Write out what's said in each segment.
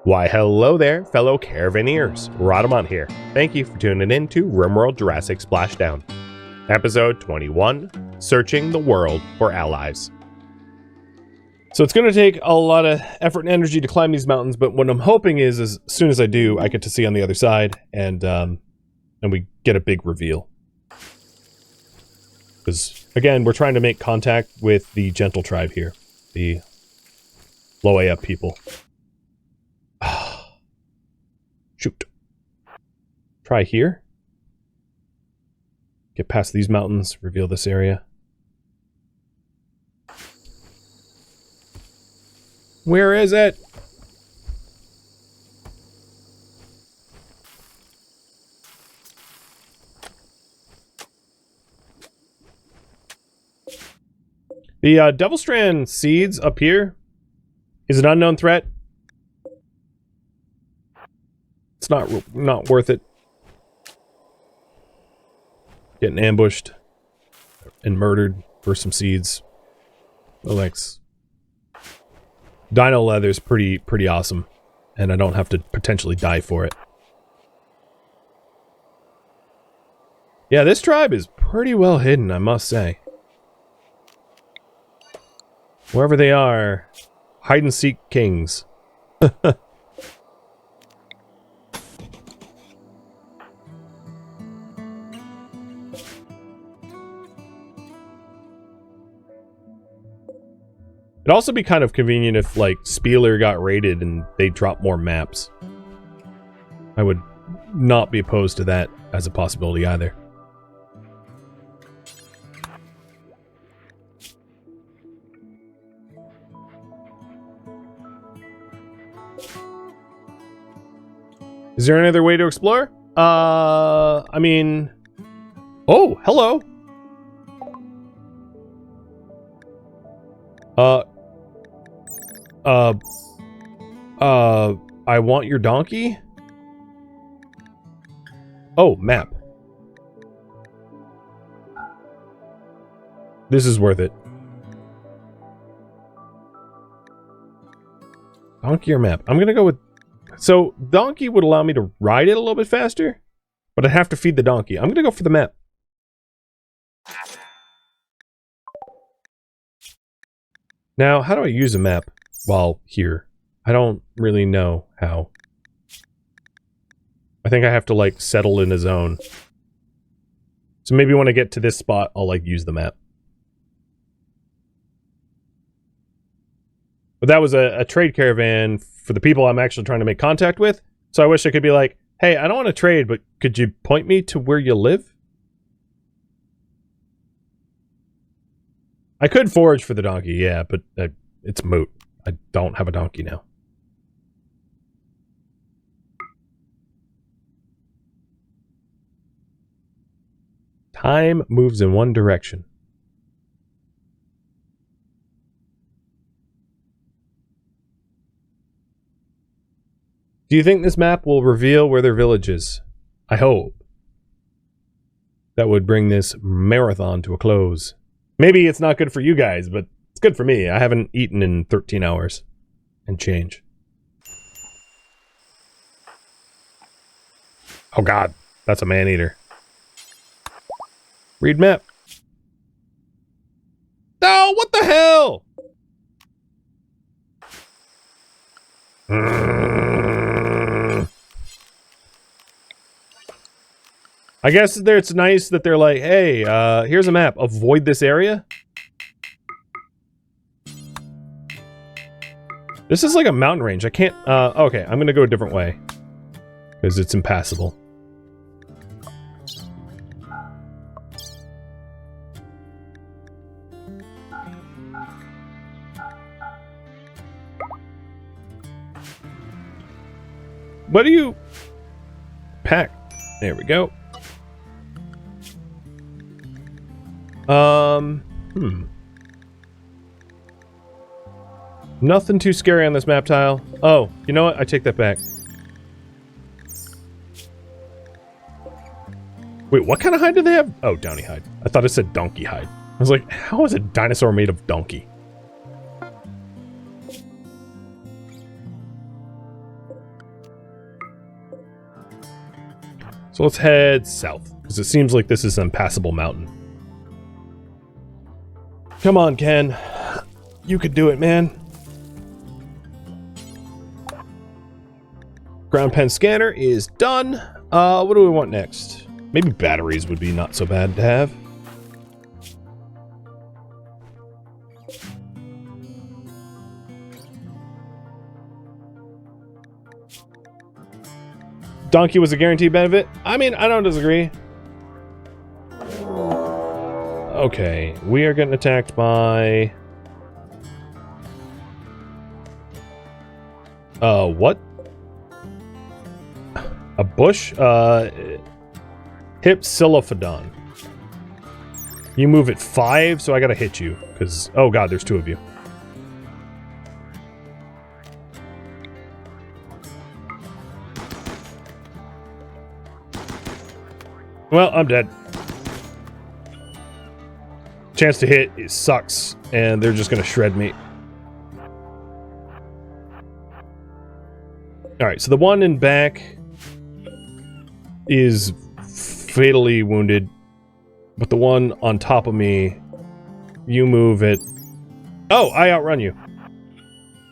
Why hello there, fellow caravaneers. Rhadamant here. Thank you for tuning in to RimWorld Jurassic Splashdown. Episode 21, Searching the World for Allies. So it's going to take a lot of effort and energy to climb these mountains, but what I'm hoping is as soon as I do, I get to see on the other side, and we get a big reveal. Because, again, we're trying to make contact with the gentle tribe here. The low AF people. Shoot. Try here. Get past these mountains, reveal this area. Where is it? The Devil Strand seeds up here is an unknown threat. It's not worth it. Getting ambushed and murdered for some seeds. Alex. Dino leather is pretty awesome, and I don't have to potentially die for it. Yeah, this tribe is pretty well hidden, I must say. Wherever they are, hide-and-seek kings. It'd also be kind of convenient if, like, Spieler got raided and they dropped more maps. I would not be opposed to that as a possibility either. Is there any other way to explore? I mean... Oh, hello! I want your donkey? Oh, map. This is worth it. Donkey or map? I'm gonna go with... So, donkey would allow me to ride it a little bit faster, but I'd have to feed the donkey. I'm gonna go for the map. Now, how do I use a map while here? I don't really know how. I think I have to, like, settle in a zone. So maybe when I get to this spot, I'll, like, use the map. But that was a trade caravan for the people I'm actually trying to make contact with. So I wish I could be like, hey, I don't want to trade, but could you point me to where you live? I could forage for the donkey, yeah, but it's moot. I don't have a donkey now. Time moves in one direction. Do you think this map will reveal where their village is? I hope. That would bring this marathon to a close. Maybe it's not good for you guys, but it's good for me. I haven't eaten in 13 hours and change. Oh god, that's a man-eater. Read map. No, what the hell? I guess it's nice that they're like, hey, here's a map. Avoid this area. This is like a mountain range. I can't... okay, I'm gonna go a different way. Because it's impassable. What do you... pack? There we go. Nothing too scary on this map tile. Oh, you know what? I take that back. Wait, what kind of hide do they have? Oh, downy hide. I thought it said donkey hide. I was like, how is a dinosaur made of donkey? So let's head south, because it seems like this is an impassable mountain. Come on, Ken. You could do it, man. Ground pen scanner is done. What do we want next? Maybe batteries would be not so bad to have. Donkey was a guaranteed benefit? I mean, I don't disagree. Okay, we are getting attacked by... what? A bush? Hypsilophodon. You move at 5, so I gotta hit you, because... Oh god, there's 2 of you. Well, I'm dead. Chance to hit, it sucks, and they're just gonna shred me. Alright, so the one in back is fatally wounded, but the one on top of me, you move it. Oh, I outrun you.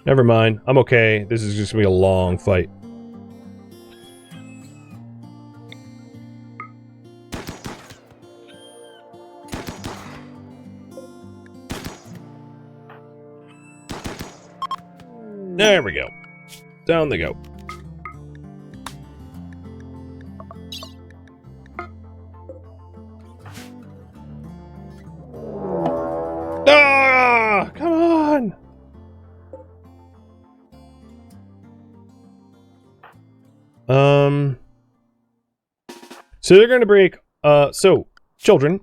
Never mind, I'm okay. This is just gonna be a long fight. There we go. Down they go. Ah! Come on! So they're gonna break, so, children,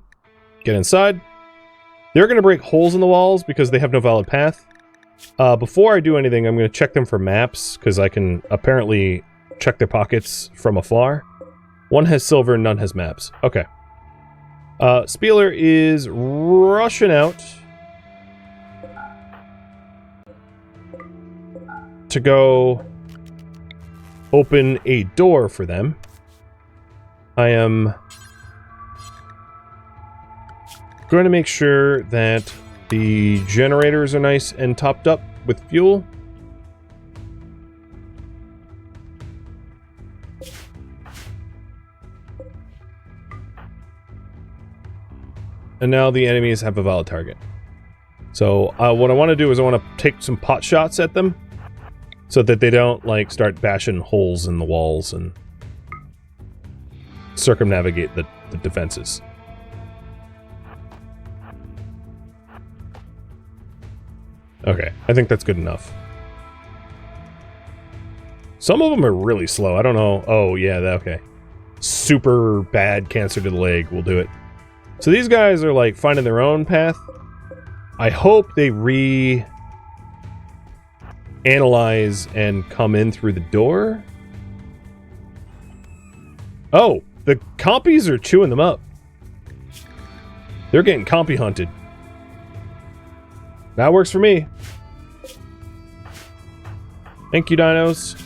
get inside. They're gonna break holes in the walls because they have no valid path. Before I do anything, I'm going to check them for maps, because I can apparently check their pockets from afar. One has silver, none has maps. Okay. Spieler is rushing out to go open a door for them. I am going to make sure that the generators are nice and topped up with fuel. And now the enemies have a valid target. So what I want to do is I want to take some pot shots at them so that they don't like start bashing holes in the walls and circumnavigate the defenses. Okay, I think that's good enough. Some of them are really slow. I don't know. Oh, yeah, okay. Super bad cancer to the leg will do it. So these guys are, like, finding their own path. I hope they analyze and come in through the door. Oh, the compies are chewing them up. They're getting compy hunted. That works for me. Thank you, dinos.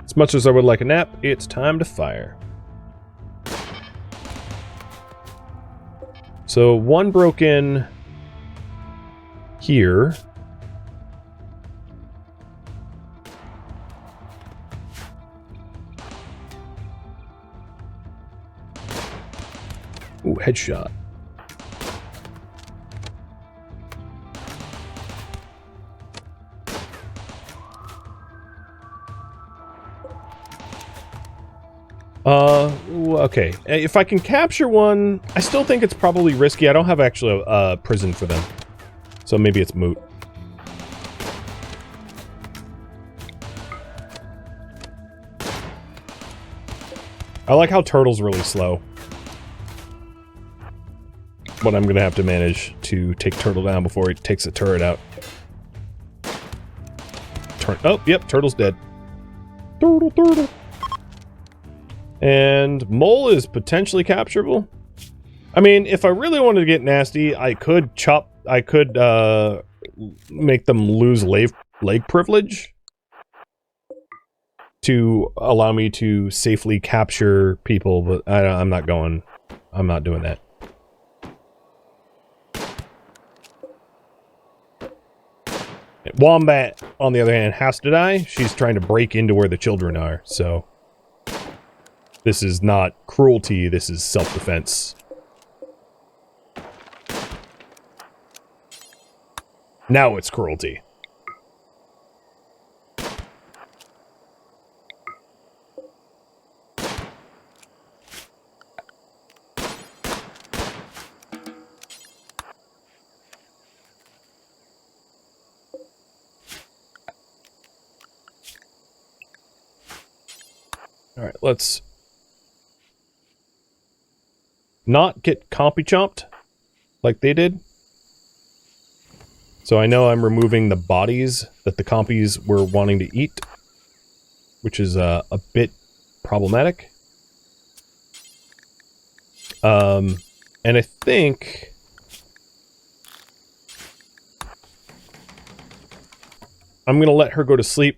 As much as I would like a nap, it's time to fire. So one broke in here. Ooh, headshot. Okay. If I can capture one, I still think it's probably risky. I don't have actually a prison for them. So maybe it's moot. I like how Turtle's really slow. But I'm gonna have to manage to take Turtle down before he takes the turret out. Oh, yep, Turtle's dead. Turtle. And Mole is potentially capturable. I mean, if I really wanted to get nasty, I could make them lose leg privilege to allow me to safely capture people, but I'm not doing that. Wombat, on the other hand, has to die. She's trying to break into where the children are, so this is not cruelty, this is self-defense. Now it's cruelty. Alright, let's not get compy chomped like they did. So I know I'm removing the bodies that the compies were wanting to eat, which is a bit problematic. And I think I'm gonna let her go to sleep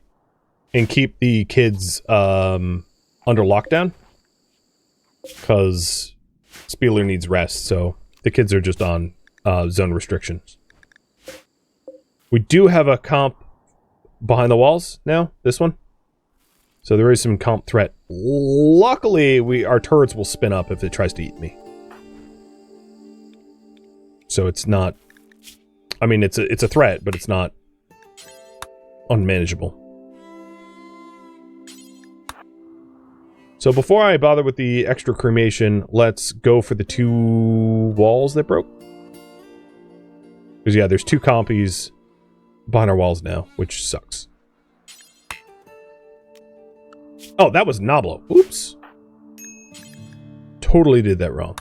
and keep the kids under lockdown, because Spieler needs rest, so the kids are just on zone restrictions. We do have a comp behind the walls now, this one. So there is some comp threat. Luckily, our turrets will spin up if it tries to eat me. So it's not... I mean, it's a threat, but it's not unmanageable. So before I bother with the extra cremation, let's go for the 2 walls that broke. Because yeah, there's 2 compies behind our walls now, which sucks. Oh, that was Noblo. Oops. Totally did that wrong.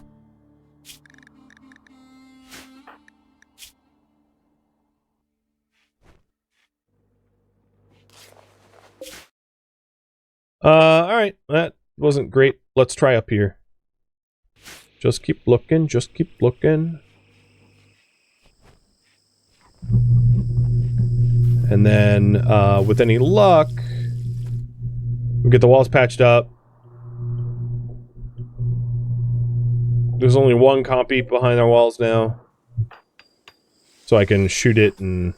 Alright. That wasn't great. Let's try up here. Just keep looking, just keep looking. And then, with any luck, we get the walls patched up. There's only 1 compy behind our walls now. So I can shoot it and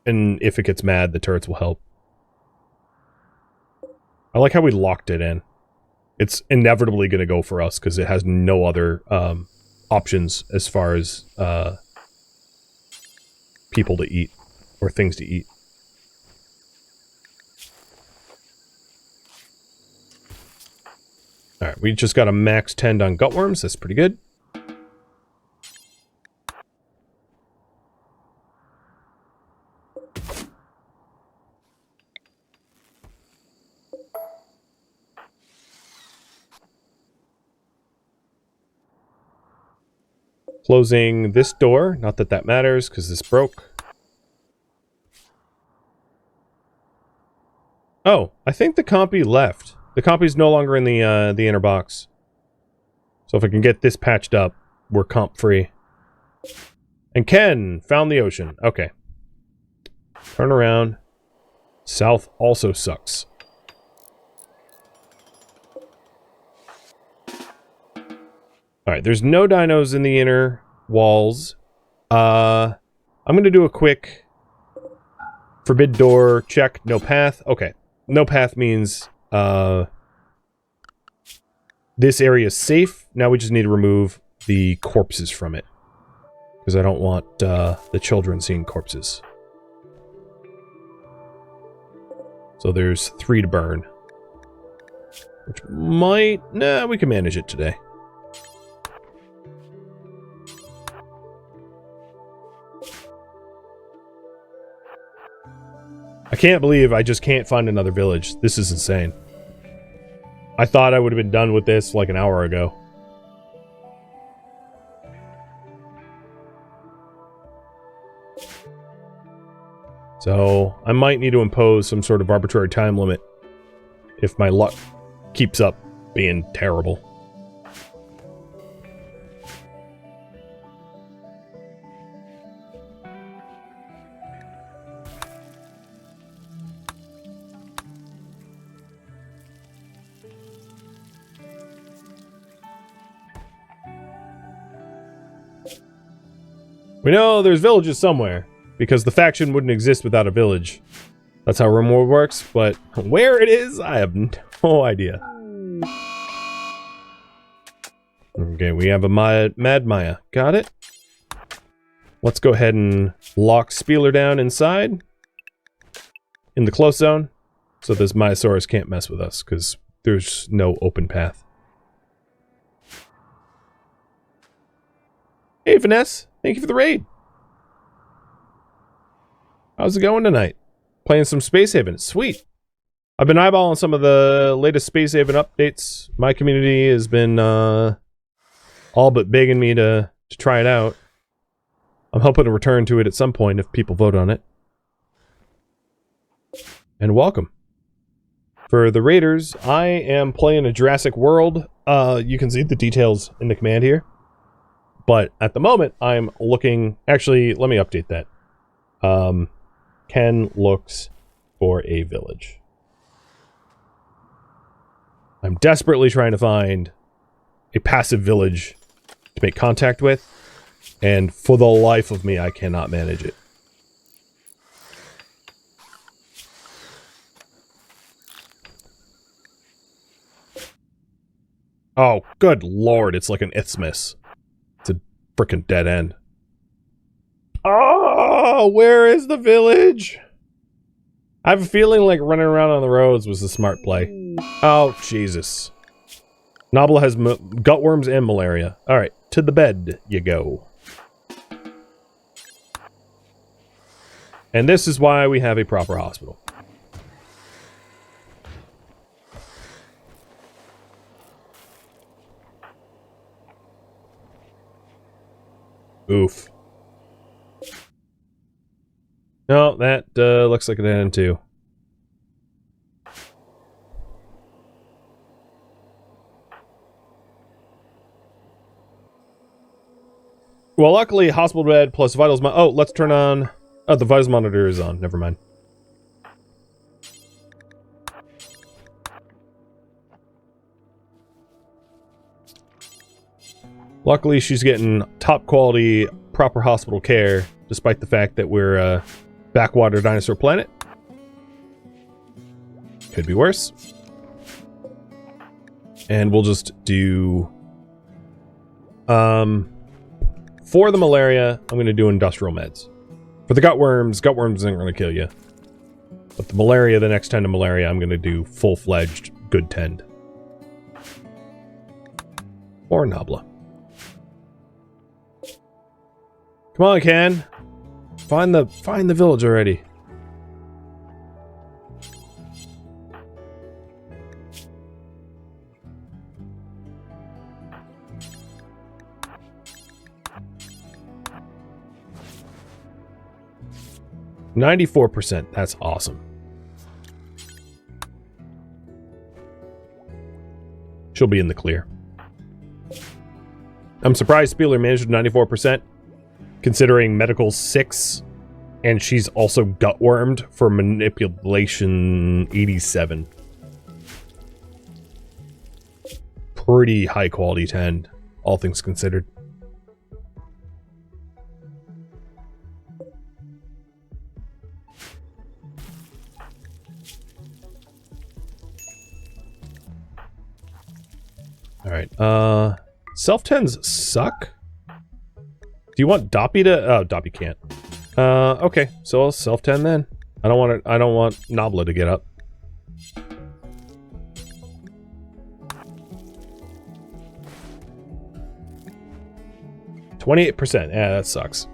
if it gets mad, the turrets will help. I like how we locked it in. It's inevitably going to go for us because it has no other options as far as people to eat or things to eat. Alright, we just got a max 10 on gutworms. That's pretty good. Closing this door. Not that that matters, because this broke. Oh, I think the compy left. The compy's no longer in the inner box. So if I can get this patched up, we're comp free. And Ken found the ocean. Okay. Turn around. South also sucks. Alright, there's no dinos in the inner walls. I'm gonna do a quick forbid door check, no path. Okay. No path means this area is safe. Now we just need to remove the corpses from it. Because I don't want the children seeing corpses. So there's 3 to burn. Which might... Nah, we can manage it today. I can't believe I just can't find another village. This is insane. I thought I would have been done with this like an hour ago. So, I might need to impose some sort of arbitrary time limit if my luck keeps up being terrible. We know there's villages somewhere, because the faction wouldn't exist without a village. That's how RimWorld works, but where it is, I have no idea. Okay, we have a Mad Maya. Got it. Let's go ahead and lock Spieler down inside. In the close zone. So this Myosaurus can't mess with us, because there's no open path. Hey, Finesse. Thank you for the raid. How's it going tonight? Playing some Space Haven. Sweet. I've been eyeballing some of the latest Space Haven updates. My community has been all but begging me to try it out. I'm hoping to return to it at some point if people vote on it. And welcome. For the raiders, I am playing a Jurassic World. You can see the details in the command here. But at the moment, I'm looking... Actually, let me update that. Ken looks for a village. I'm desperately trying to find a passive village to make contact with. And for the life of me, I cannot manage it. Oh, good lord, it's like an isthmus. It's a frickin' dead end. Oh, where is the village? I have a feeling like running around on the roads was a smart play. Oh, Jesus. Nobla has gutworms and malaria. Alright, to the bed you go. And this is why we have a proper hospital. Oof. No, that looks like an end too. Well, luckily, hospital bed plus vitals oh, let's turn on... Oh, the vitals monitor is on. Never mind. Luckily, she's getting top quality, proper hospital care, despite the fact that we're a backwater dinosaur planet. Could be worse. And we'll just do... for the malaria, I'm going to do industrial meds. For the gutworms aren't going to kill you. But the malaria, the next 10 to malaria, I'm going to do full-fledged good tend. Or Nobla. Come on, Ken. Find the village already. %. That's awesome. She'll be in the clear. I'm surprised Spieler managed 94%, considering medical's 6, and she's also gutwormed for manipulation 87. Pretty high quality tend, all things considered. Alright, self-tens suck? Do you want Doppy to... Oh, Doppy can't. Okay, so I'll self-ten then. I don't want Nobla to get up. %. Yeah, that sucks.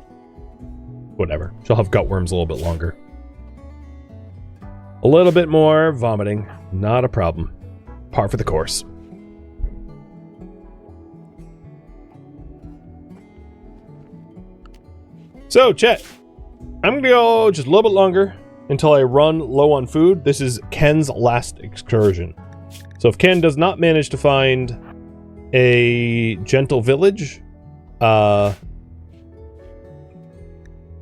Whatever. She'll have gutworms a little bit longer. A little bit more vomiting. Not a problem. Par for the course. So, chat, I'm going to go just a little bit longer until I run low on food. This is Ken's last excursion. So if Ken does not manage to find a gentle village, it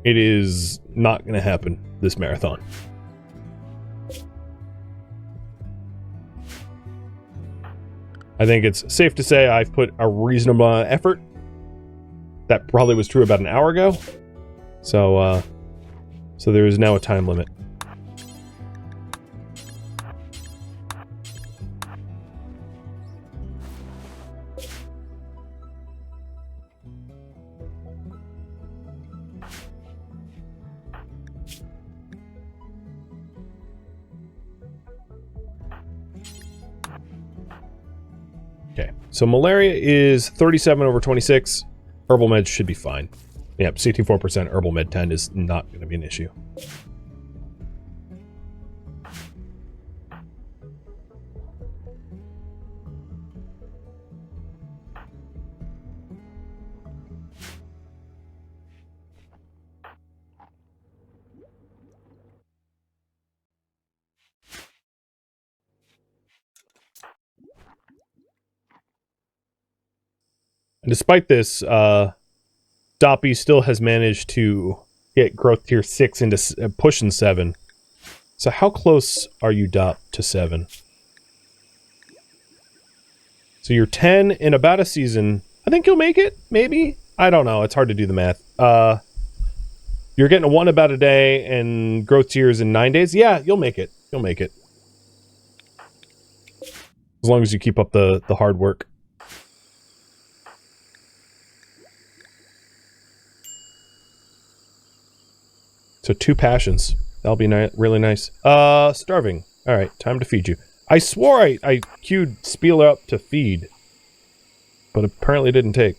is not going to happen this marathon. I think it's safe to say I've put a reasonable effort. That probably was true about an hour ago. So there is now a time limit. Okay, so malaria is 37 over 26. Herbal meds should be fine. Yep, 64% herbal med 10 is not going to be an issue. And despite this, Doppy still has managed to get growth tier 6 into pushing 7. So how close are you, Dop, to 7? So you're 10 in about a season. I think you'll make it, maybe? I don't know. It's hard to do the math. You're getting a 1 about a day and growth tiers in 9 days. Yeah, you'll make it. You'll make it. As long as you keep up the hard work. So 2 passions. That'll be really nice. Starving. Alright, time to feed you. I swore I queued Spieler up to feed. But apparently it didn't take.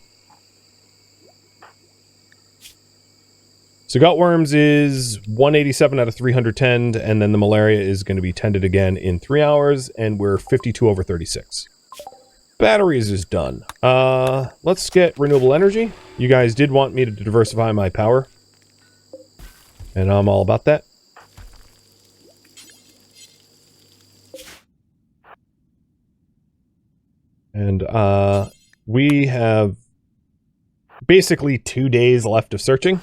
So Gutworms is 187 out of 310, and then the malaria is going to be tended again in 3 hours, and we're 52 over 36. Batteries is done. Let's get renewable energy. You guys did want me to diversify my power. And I'm all about that. And we have basically 2 days left of searching.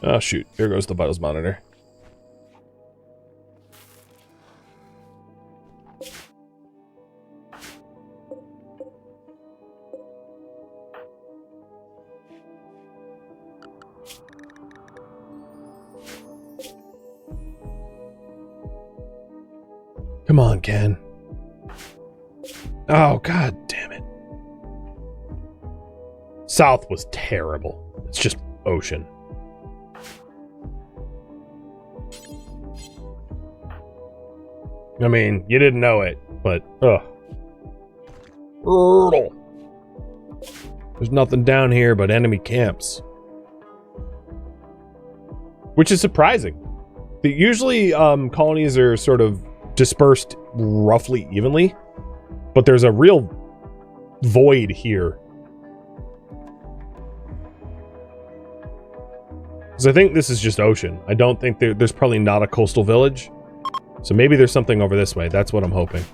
Oh shoot, there goes the vitals monitor. Come on, Ken. Oh, god damn it. South was terrible. It's just ocean. I mean, you didn't know it, but, ugh. Brutal. There's nothing down here but enemy camps. Which is surprising. Usually, colonies are sort of dispersed roughly evenly, but there's a real void here. Because I think this is just ocean. I don't think there's probably not a coastal village. So maybe there's something over this way. That's what I'm hoping.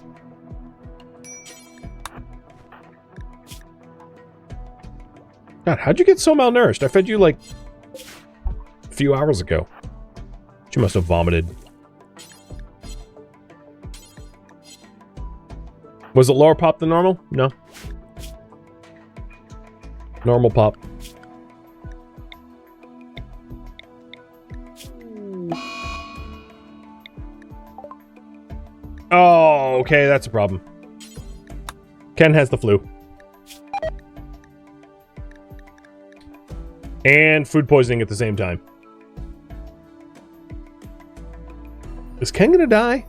God, how'd you get so malnourished? I fed you like a few hours ago. You must have vomited. Was it lower pop than normal? No. Normal pop. Oh, okay, that's a problem. Ken has the flu. And food poisoning at the same time. Is Ken gonna die?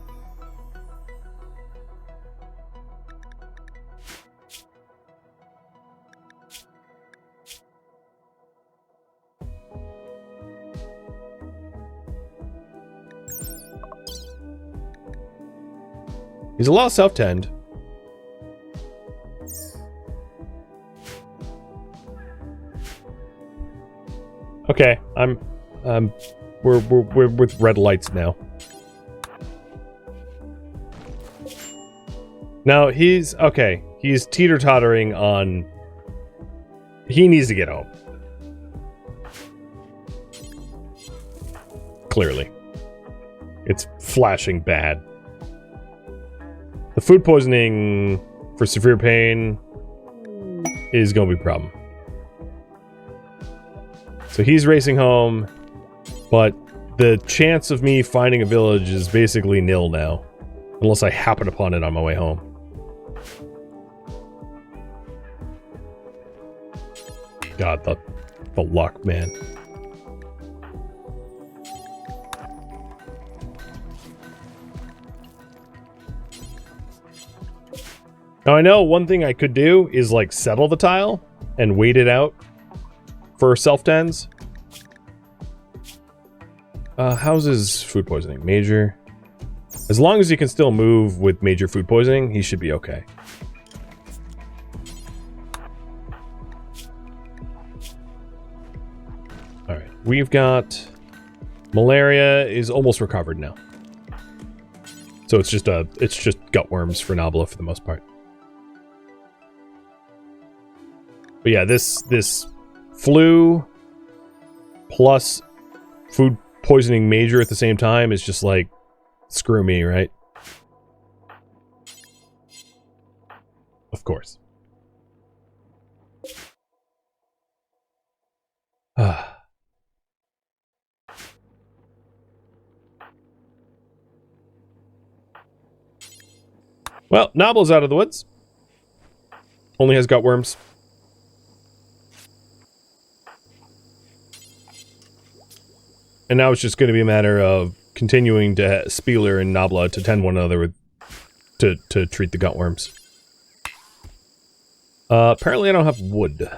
He's a lot of self-tend. Okay, we're with red lights now. Now he's teeter-tottering on. He needs to get home. Clearly. It's flashing bad. The food poisoning for severe pain is going to be a problem. So he's racing home, but the chance of me finding a village is basically nil now. Unless I happen upon it on my way home. God, the luck, man. Now I know one thing I could do is like settle the tile and wait it out for self-tens. How's his food poisoning? Major. As long as he can still move with major food poisoning, he should be okay. Alright, we've got... Malaria is almost recovered now. So it's just gutworms for Nabla for the most part. But yeah, this flu plus food poisoning major at the same time is just like, screw me, right? Of course. Well, Noble's out of the woods. Only has gutworms. And now it's just going to be a matter of continuing to Spieler and Nabla to tend one another with to treat the gutworms. Apparently I don't have wood.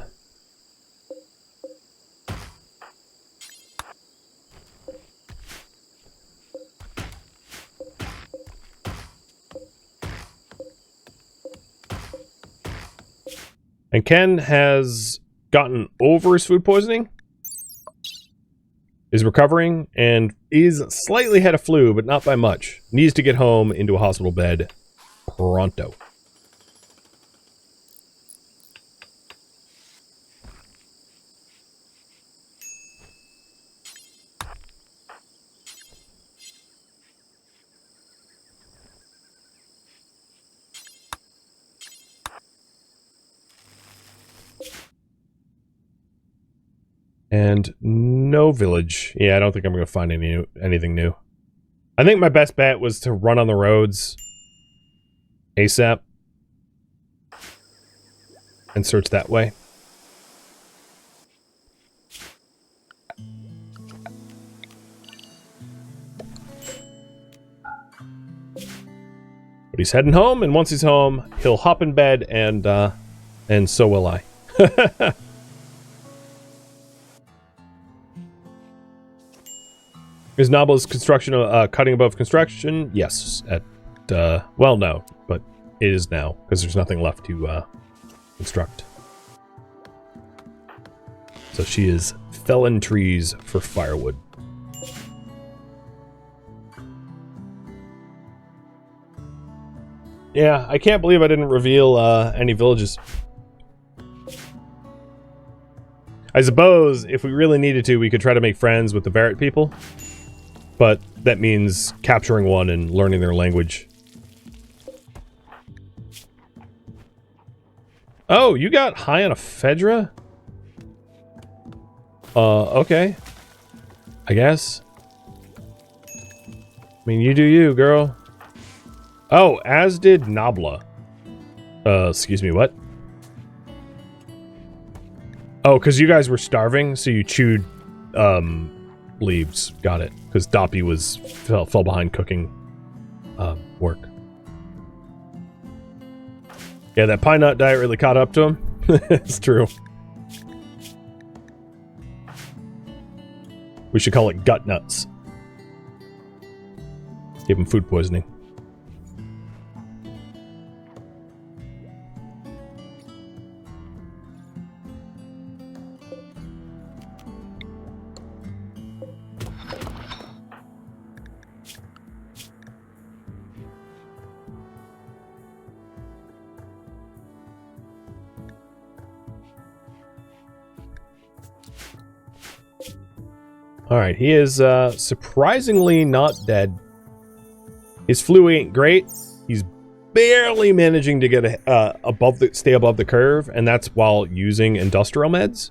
And Ken has gotten over his food poisoning. Is recovering and is slightly had a flu, but not by much. Needs to get home into a hospital bed pronto. And no village. Yeah, I don't think I'm going to find anything new. I think my best bet was to run on the roads ASAP and search that way. But he's heading home, and once he's home, he'll hop in bed, and so will I. Is Noble's construction cutting above construction? Yes. Well, no, but it is now, because there's nothing left to construct. So she is felling trees for firewood. Yeah, I can't believe I didn't reveal any villages. I suppose if we really needed to, we could try to make friends with the Barrett people. But that means capturing one and learning their language. Oh, you got high on a Fedra? Okay. I guess. I mean, you do you, girl. Oh, as did Nabla. Excuse me, what? Oh, because you guys were starving, so you chewed, leaves. Got it. Because Doppy fell behind cooking, work. Yeah, that pine nut diet really caught up to him. It's true. We should call it gut nuts. Give him food poisoning. Alright, he is surprisingly not dead. His flu ain't great. He's barely managing to get stay above the curve, and that's while using industrial meds,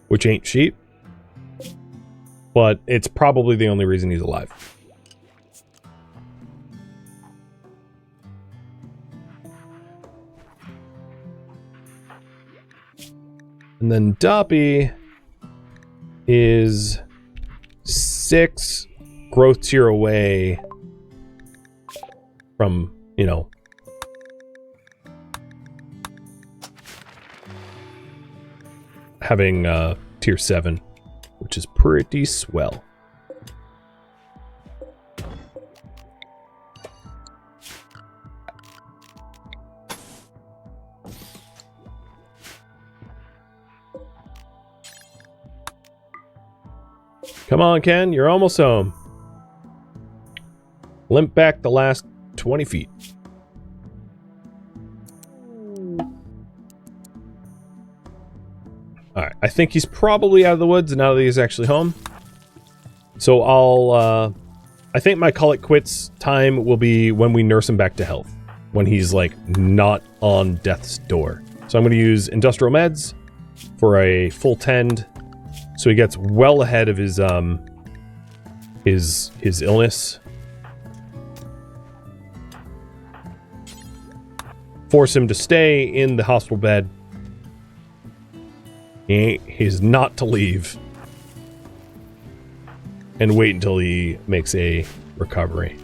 which ain't cheap. But it's probably the only reason he's alive. And then Doppy is 6 growth tier away from, you know, having tier 7, which is pretty swell. Come on, Ken, you're almost home. Limp back the last 20 feet. Alright, I think he's probably out of the woods now that he's actually home. So I think my call it quits time will be when we nurse him back to health. When he's, like, not on death's door. So I'm going to use industrial meds for a full tend. So he gets well ahead of his illness. Force him to stay in the hospital bed. He's not to leave. And wait until he makes a recovery.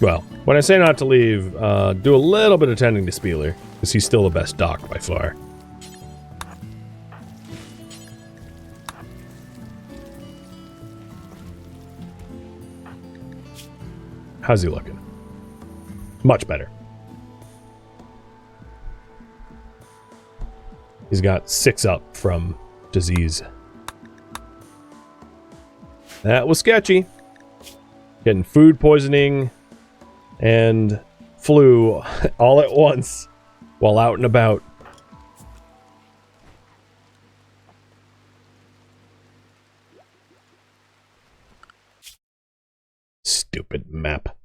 Well, when I say not to leave, do a little bit of tending to Spieler, because he's still the best doc by far. How's he looking? Much better. He's got 6 up from disease. That was sketchy. Getting food poisoning and flu all at once while out and about. Stupid map.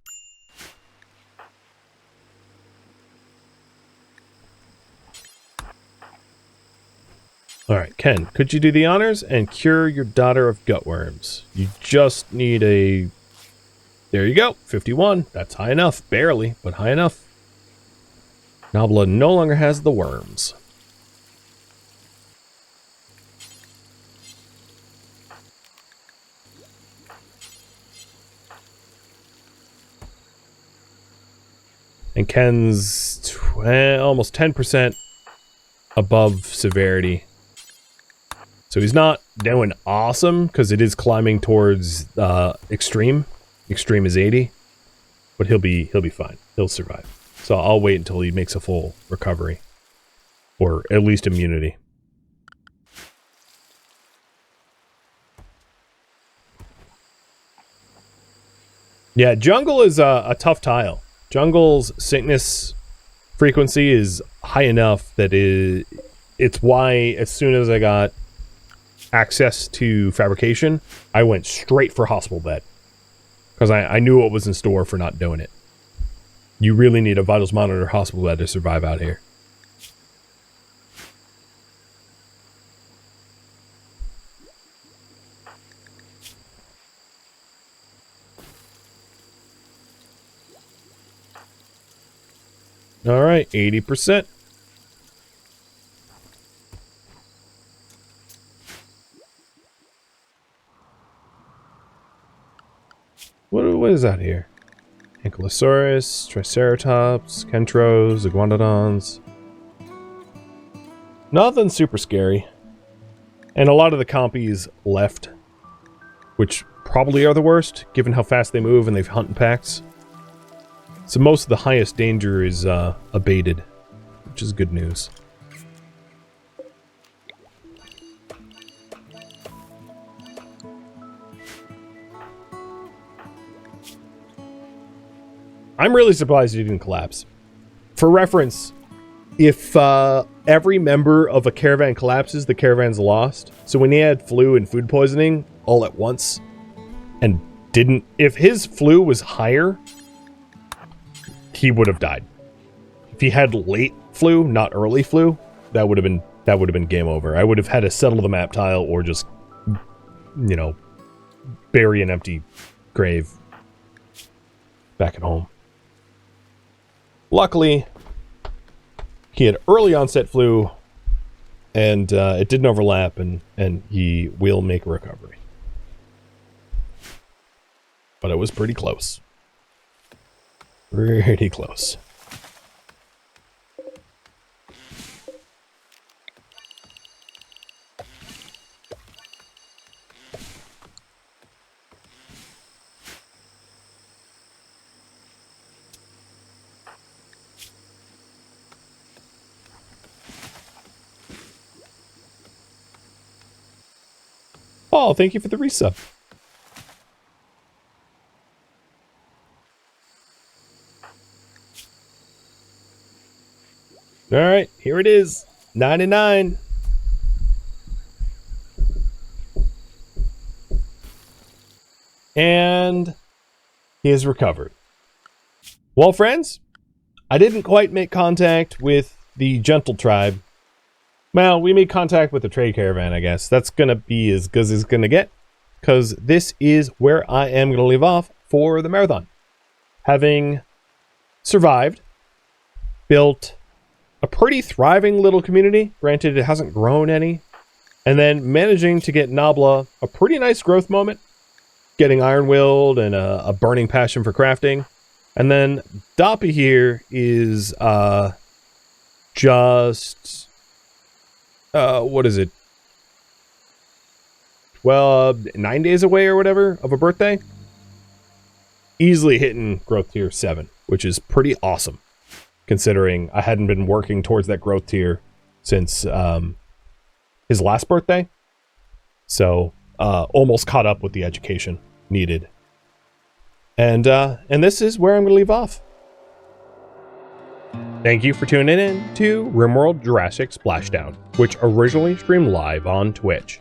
Alright, Ken, could you do the honors and cure your daughter of gutworms? You just need a... There you go, 51. That's high enough. Barely, but high enough. Nabla no longer has the worms. And Ken's almost 10% above severity. So he's not doing awesome, because it is climbing towards extreme. Extreme is 80, but he'll be fine. He'll survive. So I'll wait until he makes a full recovery, or at least immunity. Yeah, jungle is a tough tile. Jungle's sickness frequency is high enough that it's why as soon as I got access to fabrication, I went straight for hospital bed. Because I knew what was in store for not doing it. You really need a vitals monitor hospital bed to survive out here. Alright, 80%. What is that here? Ankylosaurus, Triceratops, Kentros, Iguanodons. Nothing super scary. And a lot of the compies left, which probably are the worst, given how fast they move and they hunt in packs. So most of the highest danger is abated, which is good news. I'm really surprised it didn't collapse. For reference, if every member of a caravan collapses, the caravan's lost. So when he had flu and food poisoning all at once and didn't... If his flu was higher, he would have died. If he had late flu, not early flu, that would have been game over. I would have had to settle the map tile or just, you know, bury an empty grave back at home. Luckily, he had early onset flu, and it didn't overlap, and he will make a recovery. But it was pretty close. Pretty close. Paul, thank you for the resub. All right, here it is. 99. And he is recovered. Well, friends, I didn't quite make contact with the Gentle tribe. Well, we made contact with the trade caravan, I guess. That's going to be as good as it's going to get, because this is where I am going to leave off for the marathon. Having survived, built a pretty thriving little community, granted it hasn't grown any, and then managing to get Nabla a pretty nice growth moment, getting iron-willed and a burning passion for crafting. And then Doppy here is just... what is it? Well, 9 days away or whatever of a birthday. Easily hitting growth tier 7, which is pretty awesome, considering I hadn't been working towards that growth tier since his last birthday. So almost caught up with the education needed. And this is where I'm going to leave off. Thank you for tuning in to RimWorld Jurassic Splashdown, which originally streamed live on Twitch.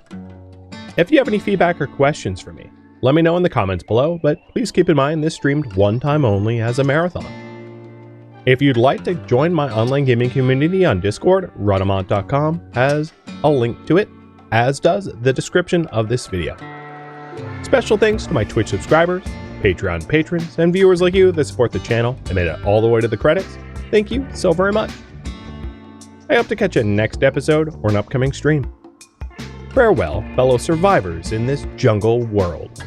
If you have any feedback or questions for me, let me know in the comments below, but please keep in mind this streamed one time only as a marathon. If you'd like to join my online gaming community on Discord, Rhadamant.com has a link to it, as does the description of this video. Special thanks to my Twitch subscribers, Patreon patrons, and viewers like you that support the channel and made it all the way to the credits. Thank you so very much. I hope to catch you next episode or an upcoming stream. Farewell, fellow survivors in this jungle world.